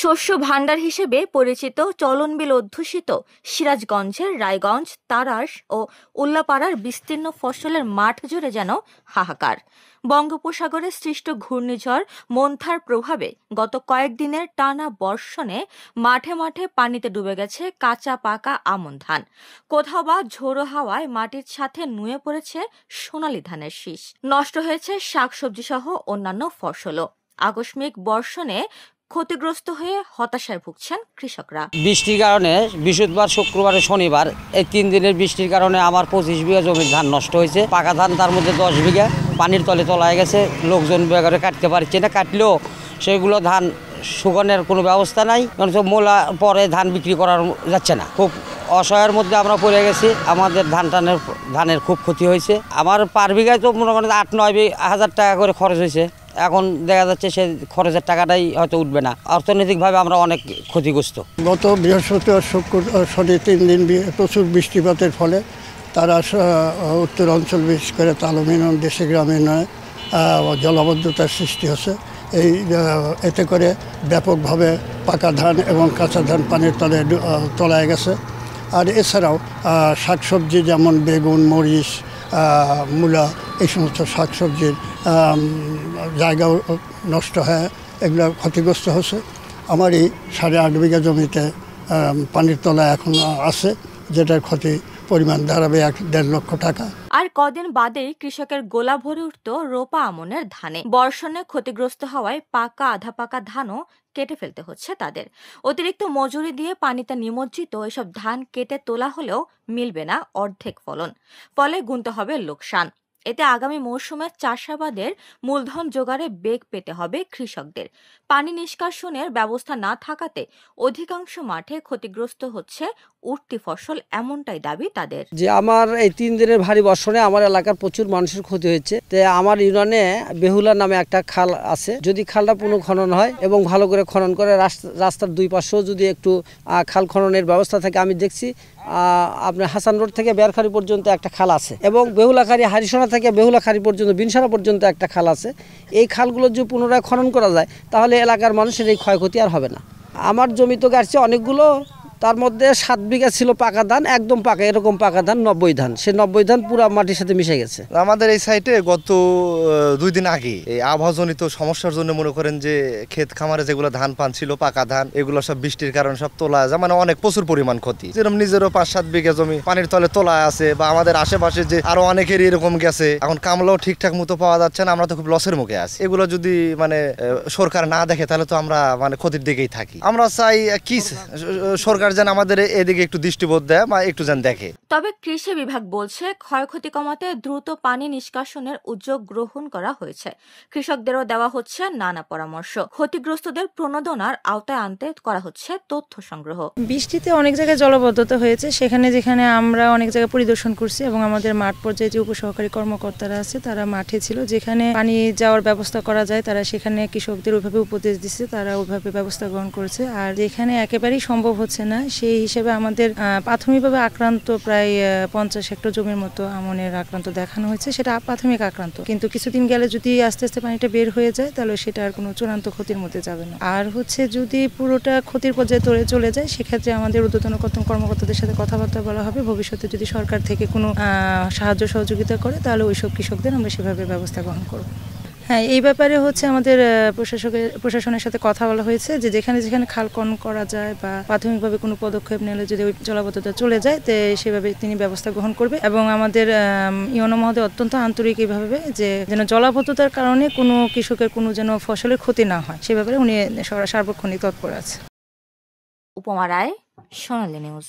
শস্য ভাণ্ডার হিসেবে পরিচিত চলনবিল অধ্যুষিত সিরাজগঞ্জের রায়গঞ্জ, তারাস ও উল্লাপাড়ার বিস্তীর্ণ ফসলের মাঠ জুড়ে যেন হাহাকার। বঙ্গোপসাগরে সৃষ্ট ঘূর্ণিঝড় মন্থার প্রভাবে গত কয়েকদিনের টানা বর্ষণে মাঠে মাঠে পানিতে ডুবে গেছে কাঁচা পাকা আমন ধান। কোথাও বা ঝোড়ো হাওয়ায় মাটির সাথে নুয়ে পড়েছে সোনালী ধানের শীষ। নষ্ট হয়েছে শাকসবজি সহ অন্যান্য ফসলও। আকস্মিক বর্ষণে ক্ষতিগ্রস্ত হয়ে হতাশায় ভুগছেন কৃষকরা। বৃষ্টির কারণে বৃহস্পতিবার, শুক্রবার, শনিবার এই 3 দিনের বৃষ্টির কারণে আমার 25 বিঘা জমির ধান নষ্ট হয়েছে। পাকা ধান তার মধ্যে 10 বিঘা পানির তলে তলায় গেছে। লোকজন বেগারে কাটতে পারছে না, কাটলেও সেগুলো ধান শুকানোর কোনো ব্যবস্থা নাই। সব মোলা পরে ধান বিক্রি করা যাচ্ছে না। খুব অসহায়ের মধ্যে আমরা পড়ে গেছি। আমাদের ধানের খুব ক্ষতি হয়েছে। আমার পার বিঘায় তো মনে করেন 8-9 হাজার টাকা করে খরচ হয়েছে। এখন দেখা যাচ্ছে সে খরচের টাকাটাই হয়তো উঠবে না। অর্থনৈতিকভাবে আমরা অনেক ক্ষতিগ্রস্ত। গত বৃহস্পতিবার, শুক্র, শনি 3 দিন প্রচুর বৃষ্টিপাতের ফলে তারা উত্তর অঞ্চল, বিশেষ করে তালমিনন, দেশে গ্রামে নয় জলাবদ্ধতার সৃষ্টি হচ্ছে। এতে করে ব্যাপকভাবে পাকা ধান এবং কাঁচা ধান পানির তলায় গেছে। আর এছাড়াও শাকসবজি যেমন বেগুন, মরিচ, মূলা, এই সমস্ত শাকসবজির জায়গাও নষ্ট হয়, এগুলো ক্ষতিগ্রস্ত হচ্ছে। আমার এই 8.5 বিঘা জমিতে পানির তলায় এখন আছে, যেটার ক্ষতি পরিমাণ দাঁড়াবে 1.5 লক্ষ টাকা। আর কদিন বাদেই কৃষকের গোলা ভরে উঠত রোপা আমনের ধানে। বর্ষণে ক্ষতিগ্রস্ত হওয়ায় পাকা আধা পাকা ধানও কেটে ফেলতে হচ্ছে তাদের। অতিরিক্ত মজুরি দিয়ে পানিতে নিমজ্জিত এসব ধান কেটে তোলা হলেও মিলবে না অর্ধেক ফলন, ফলে গুনতে হবে লোকসান। এতে আগামী মৌসুমে চাষাবাদের মূলধন জোগাড়ে বেগ পেতে হবে কৃষকদের। পানি নিষ্কাশনের ব্যবস্থা না থাকাতে অধিকাংশ মাঠে ক্ষতিগ্রস্ত হচ্ছে উঠতি ফসল, এমনটাই দাবি তাদের। যে আমার এই 3 দিনের ভারী বর্ষণে আমার এলাকার প্রচুর মানুষের ক্ষতি হয়েছে। তো আমার ইউনিয়নে বেহুলা নামে একটা খাল আছে। যদি খালটা পুনঃখনন হয় এবং ভালো করে খনন করে রাস্তার 2 পাশেও যদি একটু খাল খননের ব্যবস্থা থাকে, আমি দেখছি আপনার হাসান রোড থেকে বেয়ারখারি পর্যন্ত একটা খাল আছে এবং বেহুলাখারি, হারিসোনা থেকে বেহুলাখারি পর্যন্ত, বিনসারা পর্যন্ত একটা খাল আছে। এই খালগুলো যদি পুনরায় খনন করা যায় তাহলে এলাকার মানুষের এই ক্ষয়ক্ষতি আর হবে না। আমার জমি তো গাছছে অনেকগুলো, তার মধ্যে 7 বিঘা ছিল পাকা ধান, একদম পাকা, এরকম পাকা ধান 90 ধান। সে 90 ধান পুরো মাটির সাথে মিশে গেছে। আমাদের এই সাইটে গত 2 দিন আগে এই আবহাওয়াজনিত সমস্যার জন্য মনে করেন যে ক্ষেত খামারে যেগুলো ধান পান ছিল পাকা ধান, এগুলো সব বৃষ্টির কারণে সব তোলা যায়, মানে অনেক প্রচুর পরিমাণ ক্ষতি। যেরকম নিজেরও 5-7 বিঘা জমি পানির তলে তোলা আছে, বা আমাদের আশেপাশে যে আরো অনেকেরই এরকম গেছে। এখন কামলাও ঠিকঠাক মতো পাওয়া যাচ্ছে না, আমরা তো খুব লসের মুখে আছি। এগুলো যদি মানে সরকার না দেখে তাহলে তো আমরা মানে ক্ষতির দিকেই থাকি। আমরা চাই কি সরকার যেন আমাদের এদিকে একটু দৃষ্টিবোধ দেয় বা একটু যেন দেখে। তবে কৃষি বিভাগ বলছে ক্ষয়ক্ষতি কমাতে দ্রুত পানি নিষ্কাশনের উদ্যোগ গ্রহণ করা হয়েছে। কৃষকদেরও দেওয়া হচ্ছে নানা পরামর্শ। ক্ষতিগ্রস্তদের প্রণোদনার আওতায় আনতে করা হচ্ছে তথ্য সংগ্রহ। বৃষ্টিতে অনেক জায়গায় জলাবদ্ধতা হয়েছে, যেখানে আমরা অনেক জায়গায় পরিদর্শন করছি এবং আমাদের মাঠ পর্যায়ে যে উপসহকারী কর্মকর্তারা আছে তারা মাঠে ছিল। যেখানে পানি যাওয়ার ব্যবস্থা করা যায় তারা সেখানে কৃষকদের ওইভাবে উপদেশ দিচ্ছে, তারা ওইভাবে ব্যবস্থা গ্রহণ করেছে। আর যেখানে একেবারেই সম্ভব হচ্ছে না সেই হিসেবে আমাদের প্রাথমিকভাবে আক্রান্ত প্রায় 50 হেক্টর জমির মতো আমনের আক্রান্ত দেখানো হয়েছে। সেটা প্রাথমিক আক্রান্ত, কিন্তু কিছুদিন গেলে যদি আস্তে আস্তে পানিটা বের হয়ে যায় তাহলে সেটা আর কোনো চূড়ান্ত ক্ষতির মধ্যে যাবে না। আর যদি পুরোটা ক্ষতির পর্যায়ে চলে যায় সেক্ষেত্রে আমাদের ঊর্ধ্বতন কর্মকর্তাদের সাথে কথাবার্তা বলা হবে। ভবিষ্যতে যদি সরকার থেকে কোনো সাহায্য সহযোগিতা করে তাহলে ওইসব কৃষকদের আমরা সেভাবে ব্যবস্থা গ্রহণ করব। হ্যাঁ, এই ব্যাপারে আমাদের প্রশাসনের সাথে কথা বলা হয়েছে যে যেখানে খাল খনন করা যায় বা প্রাথমিকভাবে কোনো পদক্ষেপ নিলে যদি ওই জলাবদ্ধতা চলে যায় তো সেভাবে তিনি ব্যবস্থা গ্রহণ করবে। এবং আমাদের ইউনো মহোদয় অত্যন্ত আন্তরিক এইভাবে যে যেন জলাবদ্ধতার কারণে কোনো কৃষকের কোনো যেন ফসলের ক্ষতি না হয় সে ব্যাপারে উনি সার্বক্ষণিক তৎপর আছে। উপমা রায়, সোনালী নিউজ।